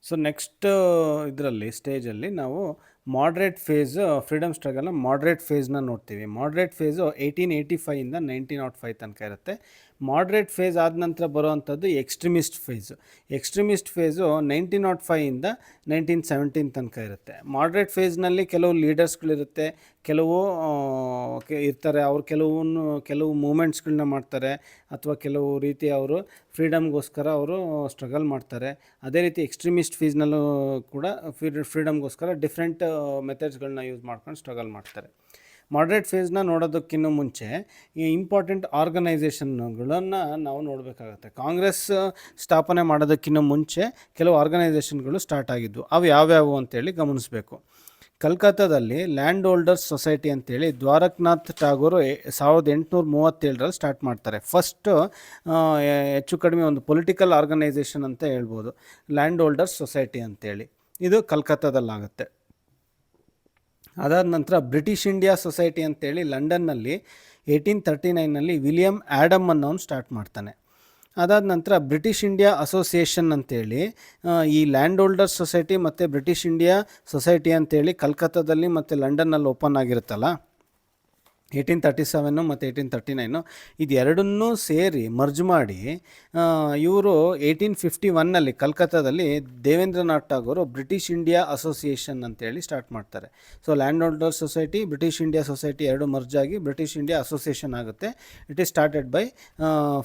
So next ಇದರಲ್ಲಿ ಸ್ಟೇಜಲ್ಲಿ ನಾವು ಮಾಡ್ರೇಟ್ ಫೇಸ್ ಫ್ರೀಡಮ್ ಸ್ಟ್ರಗಲ್ನ ಮಾಡ್ರೇಟ್ ಫೇಸ್ನ ನೋಡ್ತೀವಿ. ಮಾಡ್ರೇಟ್ ಫೇಸು 1885ಇಂದ 1905 ತನಕ ಇರುತ್ತೆ. ಮಾಡ್ರೇಟ್ ಫೇಸ್ ಆದ ನಂತರ ಬರುವಂಥದ್ದು ಎಕ್ಸ್ಟ್ರೀಮಿಸ್ಟ್ ಫೇಸು. ಎಕ್ಸ್ಟ್ರೀಮಿಸ್ಟ್ ಫೇಸು 1905ಇಂದ 1917 ತನಕ ಇರುತ್ತೆ. ಮಾಡ್ರೇಟ್ ಫೇಸ್ನಲ್ಲಿ ಕೆಲವು ಲೀಡರ್ಸ್ಗಳಿರುತ್ತೆ, ಕೆಲವು ಇರ್ತಾರೆ. ಅವ್ರು ಕೆಲವು ಮೂಮೆಂಟ್ಸ್ಗಳನ್ನ ಮಾಡ್ತಾರೆ, ಅಥವಾ ಕೆಲವು ರೀತಿ ಅವರು ಫ್ರೀಡಮ್ಗೋಸ್ಕರ ಅವರು ಸ್ಟ್ರಗಲ್ ಮಾಡ್ತಾರೆ. ಅದೇ ರೀತಿ ಎಕ್ಸ್ಟ್ರೀಮಿಸ್ಟ್ ಫೇಸ್ನಲ್ಲೂ ಕೂಡ ಫ್ರೀಡಮ್ಗೋಸ್ಕರ ಡಿಫ್ರೆಂಟ್ ಮೆಥಡ್ಸ್ಗಳನ್ನ ಯೂಸ್ ಮಾಡ್ಕೊಂಡು ಸ್ಟ್ರಗಲ್ ಮಾಡ್ತಾರೆ. ಮಾಡ್ರೇಟ್ ಫೇಸ್ನ ನೋಡೋದಕ್ಕಿಂತ ಮುಂಚೆ ಈ ಇಂಪಾರ್ಟೆಂಟ್ ಆರ್ಗನೈಸೇಷನ್ಗಳನ್ನು ನಾವು ನೋಡಬೇಕಾಗತ್ತೆ. ಕಾಂಗ್ರೆಸ್ ಸ್ಥಾಪನೆ ಮಾಡೋದಕ್ಕಿಂತ ಮುಂಚೆ ಕೆಲವು ಆರ್ಗನೈಸೇಷನ್ಗಳು ಸ್ಟಾರ್ಟ್ ಆಗಿದ್ವು. ಅವು ಯಾವ್ಯಾವು ಅಂತೇಳಿ ಗಮನಿಸಬೇಕು. ಕಲ್ಕತ್ತಾದಲ್ಲಿ ಲ್ಯಾಂಡ್ ಹೋಲ್ಡರ್ಸ್ ಸೊಸೈಟಿ ಅಂತೇಳಿ ದ್ವಾರಕನಾಥ್ ಟಾಗೋರ್ 1837ರಲ್ಲಿ ಸ್ಟಾರ್ಟ್ ಮಾಡ್ತಾರೆ. ಫಸ್ಟು ಹೆಚ್ಚು ಕಡಿಮೆ ಒಂದು ಪೊಲಿಟಿಕಲ್ ಆರ್ಗನೈಸೇಷನ್ ಅಂತ ಹೇಳ್ಬೋದು, ಲ್ಯಾಂಡ್ ಹೋಲ್ಡರ್ಸ್ ಸೊಸೈಟಿ ಅಂತೇಳಿ. ಇದು ಕಲ್ಕತ್ತಾದಲ್ಲಾಗುತ್ತೆ. ಅದಾದ ನಂತರ ಬ್ರಿಟಿಷ್ ಇಂಡಿಯಾ ಸೊಸೈಟಿ ಅಂತೇಳಿ ಲಂಡನ್ನಲ್ಲಿ 1839ನಲ್ಲಿ ವಿಲಿಯಮ್ ಆ್ಯಡಮ್ ಅನ್ನೋನು ಸ್ಟಾರ್ಟ್ ಮಾಡ್ತಾನೆ. ಅದಾದ ನಂತರ ಬ್ರಿಟಿಷ್ ಇಂಡಿಯಾ ಅಸೋಸಿಯೇಷನ್ ಅಂತೇಳಿ ಈ ಲ್ಯಾಂಡ್ ಹೋಲ್ಡರ್ಸ್ ಸೊಸೈಟಿ ಮತ್ತು ಬ್ರಿಟಿಷ್ ಇಂಡಿಯಾ ಸೊಸೈಟಿ ಅಂತೇಳಿ ಕಲ್ಕತ್ತಾದಲ್ಲಿ ಮತ್ತು ಲಂಡನ್ನಲ್ಲಿ ಓಪನ್ ಆಗಿರುತ್ತಲ್ಲ, 1837 ಮತ್ತು 1839 ಇದು ಎರಡನ್ನೂ ಸೇರಿ ಮರ್ಜ್ ಮಾಡಿ ಇವರು 1851ನಲ್ಲಿ ಕಲ್ಕತ್ತಾದಲ್ಲಿ Devendranath Tagore British India Association ಅಂತೇಳಿ ಸ್ಟಾರ್ಟ್ ಮಾಡ್ತಾರೆ. So land holder society, British India society ಎರಡು ಮರ್ಜ್ ಆಗಿ ಬ್ರಿಟಿಷ್ ಇಂಡಿಯಾ ಅಸೋಸಿಯೇಷನ್ ಆಗುತ್ತೆ. It is started by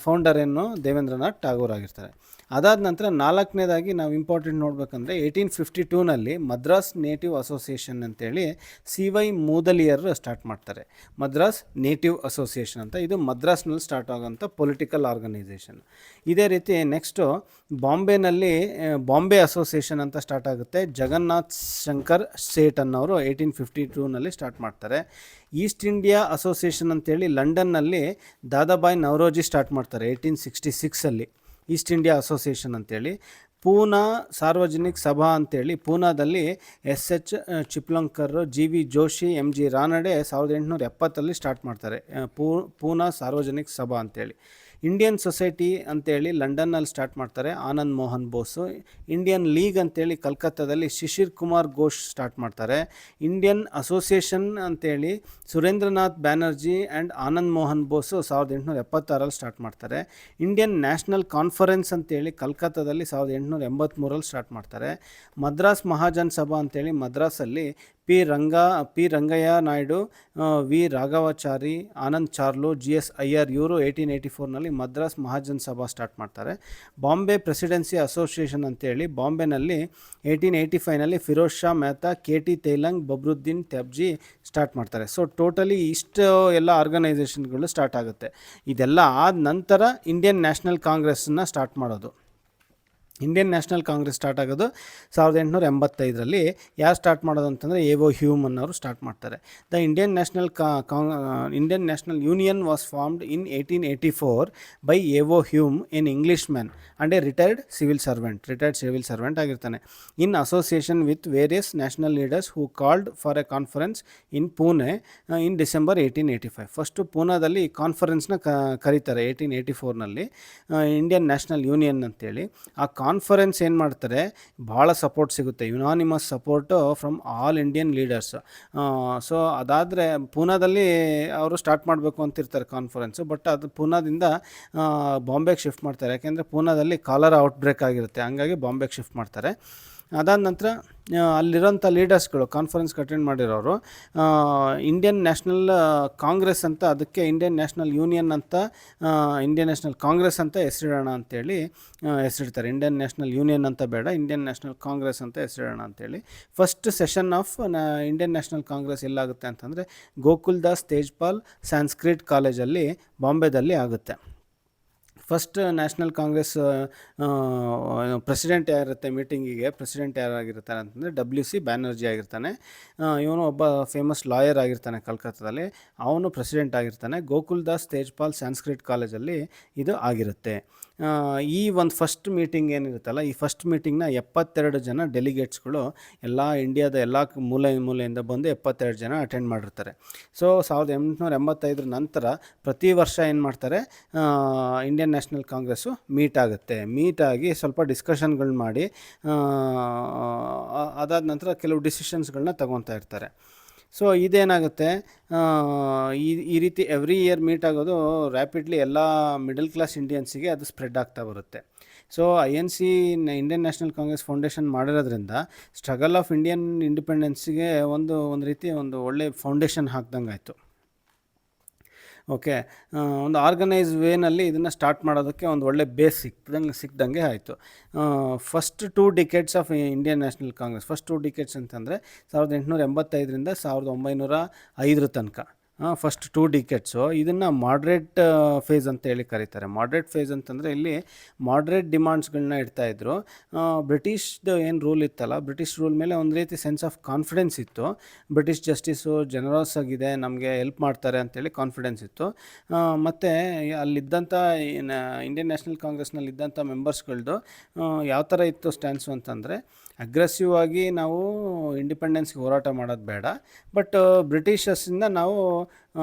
founder Devendranath Tagore ಆಗಿರ್ತಾರೆ. ಅದಾದ ನಂತರ ನಾಲ್ಕನೇದಾಗಿ ನಾವು ಇಂಪಾರ್ಟೆಂಟ್ ನೋಡಬೇಕಂದ್ರೆ 1852ನಲ್ಲಿ ಮದ್ರಾಸ್ ನೇಟಿವ್ ಅಸೋಸಿಯೇಷನ್ ಅಂತೇಳಿ CY ಮೂದಲಿಯರ್ ಸ್ಟಾರ್ಟ್ ಮಾಡ್ತಾರೆ. ಮದ್ರಾಸ್ ನೇಟಿವ್ ಅಸೋಸಿಯೇಷನ್ ಅಂತ, ಇದು ಮದ್ರಾಸ್ನಲ್ಲಿ ಸ್ಟಾರ್ಟ್ ಆಗೋಂಥ ಪೊಲಿಟಿಕಲ್ ಆರ್ಗನೈಸೇಷನ್. ಇದೇ ರೀತಿ ನೆಕ್ಸ್ಟು ಬಾಂಬೆನಲ್ಲಿ ಬಾಂಬೆ ಅಸೋಸಿಯೇಷನ್ ಅಂತ ಸ್ಟಾರ್ಟ್ ಆಗುತ್ತೆ. ಜಗನ್ನಾಥ್ ಶಂಕರ್ ಸೇಠ್ ಅನ್ನೋರು 1852ನಲ್ಲಿ ಸ್ಟಾರ್ಟ್ ಮಾಡ್ತಾರೆ. ಈಸ್ಟ್ ಇಂಡಿಯಾ ಅಸೋಸಿಯೇಷನ್ ಅಂತೇಳಿ ಲಂಡನ್ನಲ್ಲಿ ದಾದಾಬಾಯಿ ನವರೋಜಿ ಸ್ಟಾರ್ಟ್ ಮಾಡ್ತಾರೆ 1866ಅಲ್ಲಿ, ಈಸ್ಟ್ ಇಂಡಿಯಾ ಅಸೋಸಿಯೇಷನ್ ಅಂತೇಳಿ. ಪೂನಾ ಸಾರ್ವಜನಿಕ ಸಭಾ ಅಂತೇಳಿ ಪೂನಾದಲ್ಲಿ SH Chiplunkar, GV Joshi, MG Ranade 1870ರಲ್ಲಿ ಸ್ಟಾರ್ಟ್ ಮಾಡ್ತಾರೆ ಪೂನಾ ಸಾರ್ವಜನಿಕ ಸಭಾ ಅಂತೇಳಿ. ಇಂಡಿಯನ್ ಸೊಸೈಟಿ ಅಂತೇಳಿ ಲಂಡನ್ನಲ್ಲಿ ಸ್ಟಾರ್ಟ್ ಮಾಡ್ತಾರೆ ಆನಂದ್ ಮೋಹನ್ ಬೋಸು. ಇಂಡಿಯನ್ ಲೀಗ್ ಅಂತೇಳಿ ಕಲ್ಕತ್ತಾದಲ್ಲಿ ಶಿಶಿರ್ ಕುಮಾರ್ ಘೋಷ್ ಸ್ಟಾರ್ಟ್ ಮಾಡ್ತಾರೆ. ಇಂಡಿಯನ್ ಅಸೋಸಿಯೇಷನ್ ಅಂತೇಳಿ ಸುರೇಂದ್ರನಾಥ್ ಬ್ಯಾನರ್ಜಿ ಆ್ಯಂಡ್ ಆನಂದ್ ಮೋಹನ್ ಬೋಸು 1876ರಲ್ಲಿ ಸ್ಟಾರ್ಟ್ ಮಾಡ್ತಾರೆ. ಇಂಡಿಯನ್ ನ್ಯಾಷನಲ್ ಕಾನ್ಫರೆನ್ಸ್ ಅಂತೇಳಿ ಕಲ್ಕತ್ತಾದಲ್ಲಿ 1883ರಲ್ಲಿ ಸ್ಟಾರ್ಟ್ ಮಾಡ್ತಾರೆ. ಮದ್ರಾಸ್ ಮಹಾಜನ್ ಸಭಾ ಅಂತೇಳಿ ಮದ್ರಾಸಲ್ಲಿ P Rangaiah Naidu, V Raghavachari, Ananda Charlu, GS Iyer ಇವರು 1884ನಲ್ಲಿ ಮದ್ರಾಸ್ ಮಹಾಜನ್ ಸಭಾ ಸ್ಟಾರ್ಟ್ ಮಾಡ್ತಾರೆ. ಬಾಂಬೆ ಪ್ರೆಸಿಡೆನ್ಸಿ ಅಸೋಸಿಯೇಷನ್ ಅಂತೇಳಿ ಬಾಂಬೆನಲ್ಲಿ 1885ನಲ್ಲಿ ಫಿರೋಜ್ ಶಾ ಮೆಹ್ತಾ, KT ತೈಲಂಗ್, ಬಬ್ರುದ್ದೀನ್ ತೆಬ್ಜಿ ಸ್ಟಾರ್ಟ್ ಮಾಡ್ತಾರೆ. ಸೊ ಟೋಟಲಿ ಇಷ್ಟು ಎಲ್ಲ ಆರ್ಗನೈಸೇಷನ್ಗಳು ಸ್ಟಾರ್ಟ್ ಆಗುತ್ತೆ. ಇದೆಲ್ಲ ಆದ ನಂತರ ಇಂಡಿಯನ್ ನ್ಯಾಷನಲ್ ಕಾಂಗ್ರೆಸ್ಸನ್ನು ಸ್ಟಾರ್ಟ್ ಮಾಡೋದು. ಇಂಡಿಯನ್ ನ್ಯಾಷನಲ್ ಕಾಂಗ್ರೆಸ್ ಸ್ಟಾರ್ಟ್ ಆಗೋದು 1885ರಲ್ಲಿ. ಯಾರು ಸ್ಟಾರ್ಟ್ ಮಾಡೋದು ಅಂತಂದರೆ AO ಹ್ಯೂಮ್ ಅನ್ನೋರು ಸ್ಟಾರ್ಟ್ ಮಾಡ್ತಾರೆ. The Indian National Union was formed in 1884 by AO Hume, an English man and a retired civil servant ಆಗಿರ್ತಾನೆ. In association with various national leaders who called for a conference in Pune in December 1885. First ಪೂನಾದಲ್ಲಿ ಕಾನ್ಫರೆನ್ಸ್ನ ಕರೀತಾರೆ 1884ನಲ್ಲಿ, Indian National union ಅಂತೇಳಿ. ಆ conference ಏನು ಮಾಡ್ತಾರೆ, ಭಾಳ ಸಪೋರ್ಟ್ ಸಿಗುತ್ತೆ, unanimous support from all Indian leaders. So ಅದಾದರೆ ಪೂನಾದಲ್ಲಿ ಅವರು ಸ್ಟಾರ್ಟ್ ಮಾಡಬೇಕು ಅಂತಿರ್ತಾರೆ ಕಾನ್ಫರೆನ್ಸು, ಬಟ್ ಅದು ಪೂನಾದಿಂದ ಬಾಂಬೆಗೆ ಶಿಫ್ಟ್ ಮಾಡ್ತಾರೆ. ಯಾಕೆಂದರೆ ಪೂನಾದಲ್ಲಿ ಕಾಲರಾ ಔಟ್ಬ್ರೇಕ್ ಆಗಿರುತ್ತೆ, ಹಂಗಾಗಿ ಬಾಂಬೆಗೆ ಶಿಫ್ಟ್ ಮಾಡ್ತಾರೆ. ಅದಾದ ನಂತರ ಅಲ್ಲಿರೋಂಥ ಲೀಡರ್ಸ್ಗಳು ಕಾನ್ಫರೆನ್ಸ್ಗೆ ಅಟೆಂಡ್ ಮಾಡಿರೋರು ಇಂಡಿಯನ್ ನ್ಯಾಷನಲ್ ಕಾಂಗ್ರೆಸ್ ಅಂತ, ಅದಕ್ಕೆ ಇಂಡಿಯನ್ ನ್ಯಾಷನಲ್ ಯೂನಿಯನ್ ಅಂತ ಇಂಡಿಯನ್ ನ್ಯಾಷನಲ್ ಕಾಂಗ್ರೆಸ್ ಅಂತ ಹೆಸರಿಡೋಣ ಅಂತೇಳಿ ಹೆಸರಿಡ್ತಾರೆ. ಇಂಡಿಯನ್ ನ್ಯಾಷನಲ್ ಯೂನಿಯನ್ ಅಂತ ಬೇಡ, ಇಂಡಿಯನ್ ನ್ಯಾಷನಲ್ ಕಾಂಗ್ರೆಸ್ ಅಂತ ಹೆಸರಿಡೋಣ ಅಂತೇಳಿ. First session of Indian National Congress ಎಲ್ಲಾಗುತ್ತೆ ಅಂತಂದರೆ ಗೋಕುಲ್ದಾಸ್ ತೇಜ್ಪಾಲ್ ಸಾಂಸ್ಕ್ರಿಟ್ ಕಾಲೇಜಲ್ಲಿ ಬಾಂಬೆದಲ್ಲಿ ಆಗುತ್ತೆ. ಫಸ್ಟ್ ನ್ಯಾಷನಲ್ ಕಾಂಗ್ರೆಸ್ ಪ್ರೆಸಿಡೆಂಟ್ ಯಾರಿರುತ್ತೆ, ಮೀಟಿಂಗಿಗೆ ಪ್ರೆಸಿಡೆಂಟ್ ಯಾರಾಗಿರ್ತಾರೆ ಅಂತಂದರೆ WC ಬ್ಯಾನರ್ಜಿ ಆಗಿರ್ತಾನೆ. ಇವನು ಒಬ್ಬ ಫೇಮಸ್ ಲಾಯರ್ ಆಗಿರ್ತಾನೆ ಕಲ್ಕತ್ತಾದಲ್ಲಿ, ಅವನು ಪ್ರೆಸಿಡೆಂಟ್ ಆಗಿರ್ತಾನೆ. ಗೋಕುಲ್ದಾಸ್ ತೇಜ್ಪಾಲ್ ಸಾಂಸ್ಕ್ರಿಟ್ ಕಾಲೇಜಲ್ಲಿ ಇದು ಆಗಿರುತ್ತೆ. ಈ ಒಂದು ಫಸ್ಟ್ ಮೀಟಿಂಗ್ ಏನಿರುತ್ತಲ್ಲ, ಈ ಫಸ್ಟ್ ಮೀಟಿಂಗ್ನ 72 ಜನ ಡೆಲಿಗೇಟ್ಸ್ಗಳು ಎಲ್ಲ ಇಂಡಿಯಾದ ಎಲ್ಲ ಮೂಲೆಯಿಂದ ಬಂದು 72 ಜನ ಅಟೆಂಡ್ ಮಾಡಿರ್ತಾರೆ. ಸೊ 1885 ನಂತರ ಪ್ರತಿ ವರ್ಷ ಏನು ಮಾಡ್ತಾರೆ, ಇಂಡಿಯನ್ ನ್ಯಾಷನಲ್ ಕಾಂಗ್ರೆಸ್ಸು ಮೀಟ್ ಆಗುತ್ತೆ. ಮೀಟಾಗಿ ಸ್ವಲ್ಪ ಡಿಸ್ಕಷನ್ಗಳು ಮಾಡಿ ಅದಾದ ನಂತರ ಕೆಲವು ಡಿಸಿಷನ್ಸ್ಗಳನ್ನ ತಗೊತಾ ಇರ್ತಾರೆ. ಸೊ ಇದೇನಾಗುತ್ತೆ, ಈ ರೀತಿ ಎವ್ರಿ ಇಯರ್ ಮೀಟ್ ಆಗೋದು ರ್ಯಾಪಿಡ್ಲಿ ಎಲ್ಲ ಮಿಡಲ್ ಕ್ಲಾಸ್ ಇಂಡಿಯನ್ಸಿಗೆ ಅದು ಸ್ಪ್ರೆಡ್ ಆಗ್ತಾ ಬರುತ್ತೆ. So INC Indian National Congress foundation ಮಾಡಿರೋದ್ರಿಂದ ಸ್ಟ್ರಗಲ್ ಆಫ್ ಇಂಡಿಯನ್ ಇಂಡಿಪೆಂಡೆನ್ಸಿಗೆ ಒಂದು ರೀತಿ ಒಂದು ಒಳ್ಳೆ ಫೌಂಡೇಶನ್ ಹಾಕ್ದಂಗೆ ಆಯಿತು. ಓಕೆ, ಒಂದು ಆರ್ಗನೈಸ್ ವೇನಲ್ಲಿ ಇದನ್ನು ಸ್ಟಾರ್ಟ್ ಮಾಡೋದಕ್ಕೆ ಒಂದು ಒಳ್ಳೆ ಬೇಸ್ ಸಿಕ್ದಂಗೆ ಆಯಿತು. First 2 decades of Indian National Congress, first 2 decades ಅಂತಂದರೆ 1885ರಿಂದ 1905 ತನಕ ಫಸ್ಟ್ 2 ಡಿಕೆಟ್ಸು. ಇದನ್ನು ಮಾಡ್ರೇಟ್ ಫೇಸ್ ಅಂತ ಹೇಳಿ ಕರೀತಾರೆ. ಮಾಡ್ರೇಟ್ ಫೇಸ್ ಅಂತಂದರೆ ಇಲ್ಲಿ ಮಾಡ್ರೇಟ್ ಡಿಮಾಂಡ್ಸ್ಗಳನ್ನ ಇಡ್ತಾಯಿದ್ರು. ಬ್ರಿಟಿಷ್ದು ಏನು ರೂಲ್ ಇತ್ತಲ್ಲ, ಬ್ರಿಟಿಷ್ ರೂಲ್ ಮೇಲೆ ಒಂದು ರೀತಿ ಸೆನ್ಸ್ ಆಫ್ ಕಾನ್ಫಿಡೆನ್ಸ್ ಇತ್ತು. ಬ್ರಿಟಿಷ್ ಜಸ್ಟಿಸು ಜನರಸ್ ಆಗಿದೆ, ನಮಗೆ ಹೆಲ್ಪ್ ಮಾಡ್ತಾರೆ ಅಂತೇಳಿ ಕಾನ್ಫಿಡೆನ್ಸ್ ಇತ್ತು. ಮತ್ತು ಅಲ್ಲಿದ್ದಂಥ ಇಂಡಿಯನ್ ನ್ಯಾಷನಲ್ ಕಾಂಗ್ರೆಸ್ನಲ್ಲಿದ್ದಂಥ ಮೆಂಬರ್ಸ್ಗಳದ್ದು ಯಾವ ಥರ ಇತ್ತು ಸ್ಟ್ಯಾನ್ಸು ಅಂತಂದರೆ, ಅಗ್ರೆಸಿವ್ ಆಗಿ ನಾವು ಇಂಡಿಪೆಂಡೆನ್ಸ್ಗೆ ಹೋರಾಟ ಮಾಡೋದು ಬೇಡ, ಬಟ್ ಬ್ರಿಟಿಷರ್ಸಿಂದ ನಾವು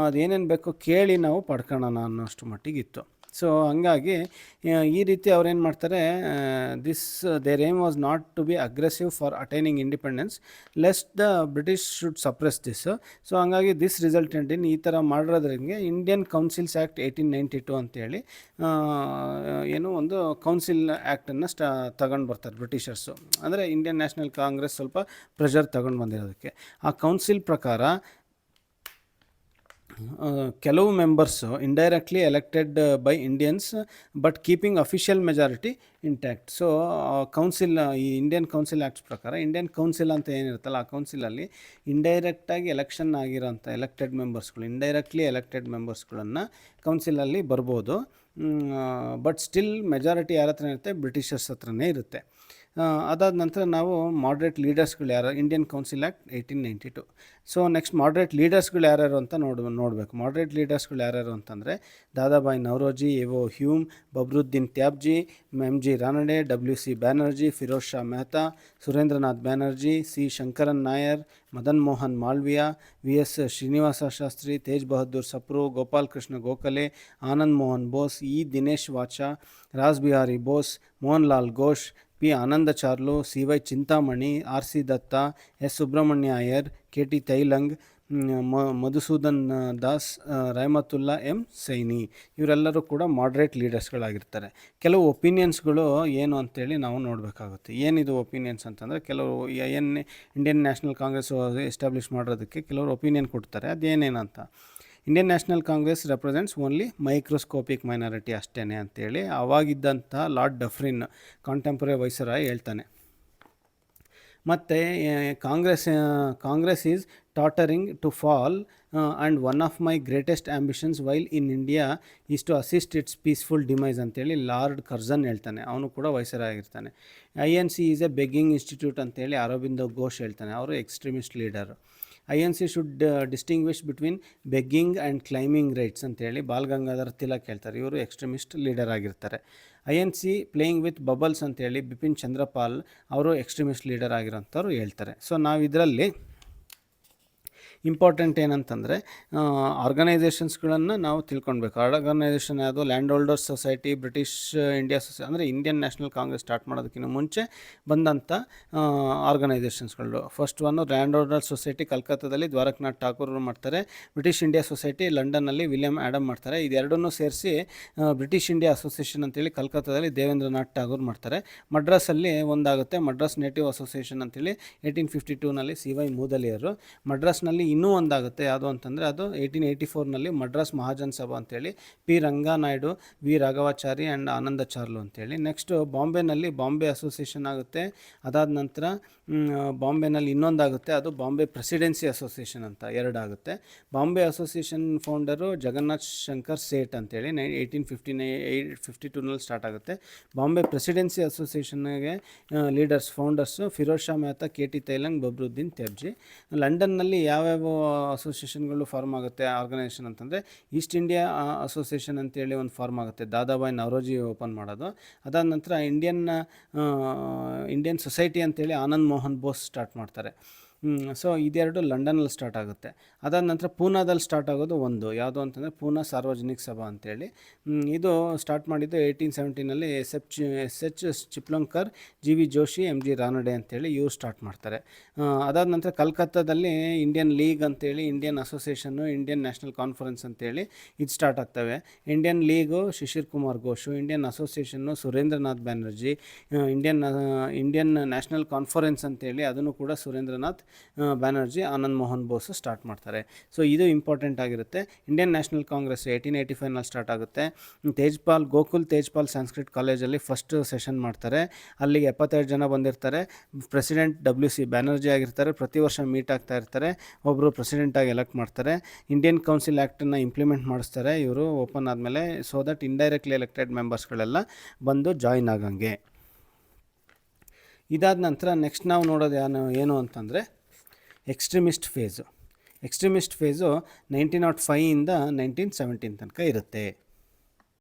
ಅದೇನೇನು ಬೇಕೋ ಕೇಳಿ ನಾವು ಪಡ್ಕೊಳ್ಳೋಣ ಅನ್ನೋಷ್ಟು ಮಟ್ಟಿಗಿತ್ತು. ಸೊ ಹಂಗಾಗಿ ಈ ರೀತಿ ಅವ್ರೇನು ಮಾಡ್ತಾರೆ, their aim was not to be aggressive for attaining independence lest the British should suppress this. So ಹಂಗಾಗಿ ದಿಸ್ ರಿಸಲ್ಟೆಂಟ್ ಇನ್ ಈ ಥರ ಮಾಡಿರೋದ್ರಿಂದ ಇಂಡಿಯನ್ ಕೌನ್ಸಿಲ್ಸ್ ಆ್ಯಕ್ಟ್ 1892 ಅಂತೇಳಿ ಏನು ಒಂದು ಕೌನ್ಸಿಲ್ ಆ್ಯಕ್ಟನ್ನು ತಗೊಂಡು ಬರ್ತಾರೆ ಬ್ರಿಟಿಷರ್ಸು. ಅಂದರೆ ಇಂಡಿಯನ್ ನ್ಯಾಷನಲ್ ಕಾಂಗ್ರೆಸ್ ಸ್ವಲ್ಪ ಪ್ರೆಷರ್ ತಗೊಂಡು ಬಂದಿರೋದಕ್ಕೆ. ಆ ಕೌನ್ಸಿಲ್ ಪ್ರಕಾರ ಕೆಲವು members indirectly elected by Indians but keeping official majority intact. So council, ಈ ಇಂಡಿಯನ್ ಕೌನ್ಸಿಲ್ ಆ್ಯಕ್ಟ್ಸ್ ಪ್ರಕಾರ ಇಂಡಿಯನ್ ಕೌನ್ಸಿಲ್ ಅಂತ ಏನಿರುತ್ತಲ್ಲ, ಆ ಕೌನ್ಸಿಲಲ್ಲಿ ಇಂಡೈರೆಕ್ಟಾಗಿ ಎಲೆಕ್ಷನ್ ಆಗಿರೋಂಥ ಎಲೆಕ್ಟೆಡ್ ಮೆಂಬರ್ಸ್ಗಳು, ಇಂಡೈರೆಕ್ಟ್ಲಿ ಎಲೆಕ್ಟೆಡ್ ಮೆಂಬರ್ಸ್ಗಳನ್ನು ಕೌನ್ಸಿಲಲ್ಲಿ ಬರ್ಬೋದು. ಬಟ್ ಸ್ಟಿಲ್ ಮೆಜಾರಿಟಿ ಯಾರ ಹತ್ರ ಇರುತ್ತೆ, ಬ್ರಿಟಿಷರ್ಸ್ ಹತ್ರನೇ ಇರುತ್ತೆ. ಅದಾದ ನಂತರ ನಾವು ಮಾಡ್ರೇಟ್ ಲೀಡರ್ಸ್ಗಳು ಯಾರು, Indian Council Act 1892. So next moderate ಲೀಡರ್ಸ್ಗಳು ಯಾರ್ಯಾರು ಅಂತ ನೋಡಬೇಕು. ಮಾಡ್ರೇಟ್ ಲೀಡರ್ಸ್ಗಳು ಯಾರ್ಯಾರು ಅಂತಂದರೆ Dadabhai Naoroji, AO Hume, Badruddin Tyabji, MG Ranade, WC Banerjee, Pheroz Shah Mehta, Surendranath Banerjee, C Sankaran Nair, Madan Mohan Malaviya, VS Srinivasa Sastri, Tej Bahadur Sapru, Gopal Krishna Gokhale, Anand Mohan Bose, Dinesh Wacha, Ras Bihari Bose, Mohan Lal Ghosh, P Anandacharlu, CY Chintamani, RC Dutta, S Subramania Iyer, KT ತೈಲಂಗ್, Madhusudan Das, Rahmatullah M Saini, ಇವರೆಲ್ಲರೂ ಕೂಡ ಮಾಡ್ರೇಟ್ ಲೀಡರ್ಸ್ಗಳಾಗಿರ್ತಾರೆ. ಕೆಲವು ಒಪಿನಿಯನ್ಸ್ಗಳು ಏನು ಅಂತೇಳಿ ನಾವು ನೋಡಬೇಕಾಗುತ್ತೆ. ಏನಿದು ಒಪಿನಿಯನ್ಸ್ ಅಂತಂದರೆ, ಕೆಲವರು ಇಂಡಿಯನ್ ನ್ಯಾಷನಲ್ ಕಾಂಗ್ರೆಸ್ ಎಸ್ಟಾಬ್ಲಿಷ್ ಮಾಡೋದಕ್ಕೆ ಕೆಲವರು ಒಪಿನಿಯನ್ ಕೊಡ್ತಾರೆ. ಅದೇನೇನಂತ, Indian National Congress represents only microscopic minority ಅಷ್ಟೇ ಅಂತೇಳಿ ಆವಾಗಿದ್ದಂಥ ಲಾರ್ಡ್ ಡಫ್ರಿನ್ ಕಾಂಟೆಂಪರರಿ ವೈಸರಾಯ್ ಹೇಳ್ತಾನೆ. ಮತ್ತು Congress is tottering to fall and one of my greatest ambitions while in India is to assist its peaceful demise ಅಂತೇಳಿ Lord Curzon ಹೇಳ್ತಾನೆ. ಅವನು ಕೂಡ viceroy ಆಗಿರ್ತಾನೆ. INC is a begging institute ಅಂತೇಳಿ ಅರವಿಂದೋ ಘೋಷ್ ಹೇಳ್ತಾನೆ, ಅವರು extremist leader. INC should distinguish between begging and claiming rights ಅಂತೇಳಿ ball Gangadhar Tilak ಹೇಳ್ತಾರೆ, ಇವರು ಎಕ್ಸ್ಟ್ರೀಮಿಸ್ಟ್ ಲೀಡರ್ ಆಗಿರ್ತಾರೆ. INC ಪ್ಲೇಯಿಂಗ್ ವಿತ್ ಬಬಲ್ಸ್ ಅಂತೇಳಿ ಬಿಪಿನ್ ಚಂದ್ರಪಾಲ್ ಅವರು ಎಕ್ಸ್ಟ್ರೀಮಿಸ್ಟ್ ಲೀಡರ್ ಆಗಿರೋಂಥವ್ರು ಹೇಳ್ತಾರೆ. ಸೊ ನಾವು ಇದರಲ್ಲಿ ಇಂಪಾರ್ಟೆಂಟ್ ಏನಂತಂದರೆ ಆರ್ಗನೈಸೇಷನ್ಸ್ಗಳನ್ನು ನಾವು ತಿಳ್ಕೊಳ್ಬೇಕು. ಆರ್ಗನೈಸೇಷನ್ ಯಾವುದು, Land Holders Society, British India Society, ಅಂದರೆ ಇಂಡಿಯನ್ ನ್ಯಾಷನಲ್ ಕಾಂಗ್ರೆಸ್ ಸ್ಟಾರ್ಟ್ ಮಾಡೋದಕ್ಕಿಂತ ಮುಂಚೆ ಬಂದಂಥ ಆರ್ಗನೈಸೇಷನ್ಸ್ಗಳು. First one Land Holders Society ಕಲ್ಕತ್ತಾದಲ್ಲಿ ದ್ವಾರಕನಾಥ್ ಠಾಕೂರ್ ಮಾಡ್ತಾರೆ. ಬ್ರಿಟಿಷ್ ಇಂಡಿಯಾ ಸೊಸೈಟಿ ಲಂಡನ್ನಲ್ಲಿ ವಿಲಿಯಂ ಆ್ಯಡಮ್ ಮಾಡ್ತಾರೆ. ಇದೆರಡನ್ನೂ ಸೇರಿಸಿ ಬ್ರಿಟಿಷ್ ಇಂಡಿಯಾ ಅಸೋಸಿಯೇಷನ್ ಅಂತೇಳಿ ಕಲ್ಕತ್ತಾದಲ್ಲಿ ದೇವೇಂದ್ರನಾಥ್ ಠಾಗೂರ್ ಮಾಡ್ತಾರೆ. ಮಡ್ರಾಸಲ್ಲಿ ಒಂದಾಗುತ್ತೆ, ಮಡ್ರಾಸ್ ನೇಟಿವ್ ಅಸೋಸಿಯೇಷನ್ ಅಂತೇಳಿ 1852ನಲ್ಲಿ CY ಮೂದಲಿಯರು. ಮಡ್ರಾಸ್ನಲ್ಲಿ ಇನ್ನೂ ಒಂದಾಗುತ್ತೆ, ಯಾವುದು ಅಂತಂದರೆ ಅದು 1884ನಲ್ಲಿ ಮಡ್ರಾಸ್ ಮಹಾಜನ್ ಸಭಾ ಅಂತೇಳಿ P ರಂಗನಾಯ್ಡು, V ರಾಘವಾಚಾರಿ ಆ್ಯಂಡ್ ಆನಂದಚಾರ್ಲು ಅಂತೇಳಿ. ನೆಕ್ಸ್ಟು ಬಾಂಬೆನಲ್ಲಿ ಬಾಂಬೆ ಅಸೋಸಿಯೇಷನ್ ಆಗುತ್ತೆ. ಅದಾದ ನಂತರ ಬಾಂಬೆನಲ್ಲಿ ಇನ್ನೊಂದಾಗುತ್ತೆ, ಅದು ಬಾಂಬೆ ಪ್ರೆಸಿಡೆನ್ಸಿ ಅಸೋಸಿಯೇಷನ್ ಅಂತ ಎರಡಾಗುತ್ತೆ. ಬಾಂಬೆ ಅಸೋಸಿಯೇಷನ್ ಫೌಂಡರು ಜಗನ್ನಾಥ್ ಶಂಕರ್ ಸೇಠ್ ಅಂತೇಳಿ 1852ನಲ್ಲಿ ಸ್ಟಾರ್ಟ್ ಆಗುತ್ತೆ. ಬಾಂಬೆ ಪ್ರೆಸಿಡೆನ್ಸಿ ಅಸೋಸಿಯೇಷನ್ಗೆ ಫೌಂಡರ್ಸು ಫಿರೋಜ್ ಶಾ ಮೆಹ್ತಾ, KT ತೈಲಂಗ್, ಬಬ್ರುದ್ದೀನ್ ತ್ಯಾಬ್ಜಿ. ಲಂಡನ್ನಲ್ಲಿ ಯಾವ್ಯಾವ ಯಾವ್ಯಾವ ಅಸೋಸಿಯೇಷನ್ಗಳು ಫಾರ್ಮ್ ಆಗುತ್ತೆ ಆರ್ಗನೈಸೇಷನ್ ಅಂತಂದರೆ, ಈಸ್ಟ್ ಇಂಡಿಯಾ ಅಸೋಸಿಯೇಷನ್ ಅಂತೇಳಿ ಒಂದು ಫಾರ್ಮ್ ಆಗುತ್ತೆ, ದಾದಾಬಾಯಿ ನವರೋಜಿ ಓಪನ್ ಮಾಡೋದು. ಅದಾದ ನಂತರ ಇಂಡಿಯನ್ ಸೊಸೈಟಿ ಅಂತೇಳಿ ಆನಂದ್ ಮೋಹನ್ ಬೋಸ್ ಸ್ಟಾರ್ಟ್ ಮಾಡ್ತಾರೆ. ಸೊ ಇದೆರಡು ಲಂಡನಲ್ಲಿ ಸ್ಟಾರ್ಟ್ ಆಗುತ್ತೆ. ಅದಾದ ನಂತರ ಪೂನಾದಲ್ಲಿ ಸ್ಟಾರ್ಟ್ ಆಗೋದು ಒಂದು ಯಾವುದು ಅಂತಂದರೆ ಪೂನಾ ಸಾರ್ವಜನಿಕ ಸಭಾ ಅಂತೇಳಿ. ಇದು ಸ್ಟಾರ್ಟ್ ಮಾಡಿದ್ದು 1870ನಲ್ಲಿ S H Chiplunkar, GV Joshi, MG Ranade ಅಂತೇಳಿ ಇವರು ಸ್ಟಾರ್ಟ್ ಮಾಡ್ತಾರೆ. ಅದಾದ ನಂತರ ಕಲ್ಕತ್ತಾದಲ್ಲಿ ಇಂಡಿಯನ್ ಲೀಗ್ ಅಂತೇಳಿ, Indian Association, Indian National Conference ಅಂತೇಳಿ ಇದು ಸ್ಟಾರ್ಟ್ ಆಗ್ತವೆ. Indian League Shishir Kumar Ghosh, Indian Association Surendranath Banerjee, Indian National Conference ಅಂತೇಳಿ ಅದನ್ನು ಕೂಡ ಸುರೇಂದ್ರನಾಥ್ ಬ್ಯಾನರ್ಜಿ, ಆನಂದ್ ಮೋಹನ್ ಬೋಸ್ ಸ್ಟಾರ್ಟ್ ಮಾಡ್ತಾರೆ. ಸೊ ಇದು ಇಂಪಾರ್ಟೆಂಟ್ ಆಗಿರುತ್ತೆ. ಇಂಡಿಯನ್ ನ್ಯಾಷನಲ್ ಕಾಂಗ್ರೆಸ್ 1885ನಲ್ಲಿ ಸ್ಟಾರ್ಟ್ ಆಗುತ್ತೆ. ಗೋಕುಲ್ ತೇಜ್ಪಾಲ್ ಸಂಸ್ಕೃತ್ ಕಾಲೇಜಲ್ಲಿ ಫಸ್ಟ್ ಸೆಷನ್ ಮಾಡ್ತಾರೆ. ಅಲ್ಲಿಗೆ 72 ಜನ ಬಂದಿರ್ತಾರೆ. ಪ್ರೆಸಿಡೆಂಟ್ WC ಬ್ಯಾನರ್ಜಿ ಆಗಿರ್ತಾರೆ. ಪ್ರತಿ ವರ್ಷ ಮೀಟ್ ಆಗ್ತಾ ಇರ್ತಾರೆ. ಒಬ್ಬರು ಪ್ರೆಸಿಡೆಂಟಾಗಿ ಎಲೆಕ್ಟ್ ಮಾಡ್ತಾರೆ. ಇಂಡಿಯನ್ ಕೌನ್ಸಿಲ್ ಆ್ಯಕ್ಟನ್ನು ಇಂಪ್ಲಿಮೆಂಟ್ ಮಾಡಿಸ್ತಾರೆ ಇವರು ಓಪನ್ ಆದಮೇಲೆ, ಸೊ ದಟ್ ಇಂಡೈರೆಕ್ಟ್ಲಿ ಎಲೆಕ್ಟೆಡ್ ಮೆಂಬರ್ಸ್ಗಳೆಲ್ಲ ಬಂದು ಜಾಯಿನ್ ಆಗಂಗೆ. ಇದಾದ ನಂತರ ನೆಕ್ಸ್ಟ್ ನಾವು ನೋಡೋದು ಏನು ಅಂತಂದರೆ ಎಕ್ಸ್ಟ್ರೀಮಿಸ್ಟ್ ಫೇಸು. 1905 ಇಂದ 1917 ತನಕ ಇರುತ್ತೆ.